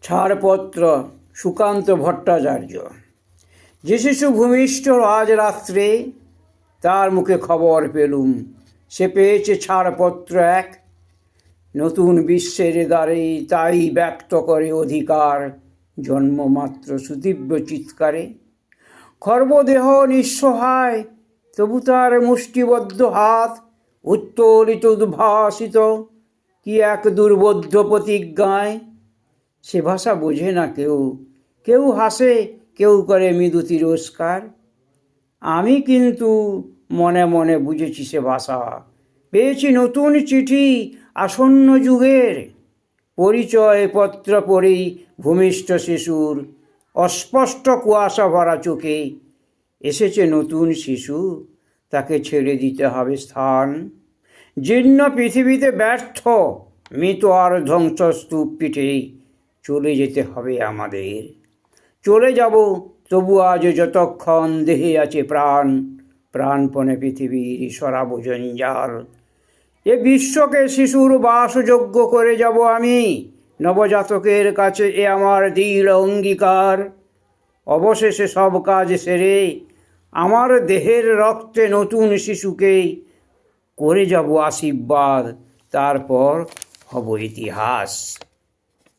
ছাড়পত্র সুকান্ত ভট্টাচার্য। যে শিশু ভূমিষ্ঠ আজ রাত্রে, তার মুখে খবর পেলুম, সে পেয়েছে ছাড়পত্র এক। নতুন বিশ্বের দ্বারে তাই ব্যক্ত করে অধিকার, জন্মমাত্র সুতীব্র চিৎকারে। খর্বদেহ নিঃসহায়, তবু তার মুষ্টিবদ্ধ হাত উত্তোলিত উদ্ভাসিত কি এক দুর্বোধ্য প্রতিজ্ঞায়। সে ভাষা বোঝে না কেউ, কেউ হাসে, কেউ করে মৃদু তিরস্কার। আমি কিন্তু মনে মনে বুঝেছি সে ভাষা। পেয়েছি নতুন চিঠি আসন্ন যুগের, পরিচয় পত্র পড়েই ভূমিষ্ঠ শিশুর অস্পষ্ট কুয়াশা ভরা চোখে। এসেছে নতুন শিশু, তাকে ছেড়ে দিতে হবে স্থান। জীর্ণ পৃথিবীতে ব্যর্থ মৃত আর ধ্বংসস্তূপ পিঠে চলে যেতে হবে আমাদের। চলে যাব, তবু আজ যতক্ষণ দেহে আছে প্রাণ, প্রাণপণে পৃথিবীর সরাব জঞ্জাল। এ বিশ্বকে শিশুর বাসযোগ্য করে যাব আমি, নবজাতকের কাছে এ আমার দৃঢ় অঙ্গীকার। অবশেষে সব কাজ সেরে আমার দেহের রক্তে নতুন শিশুকে করে যাব আশীর্বাদ, তারপর হব ইতিহাস।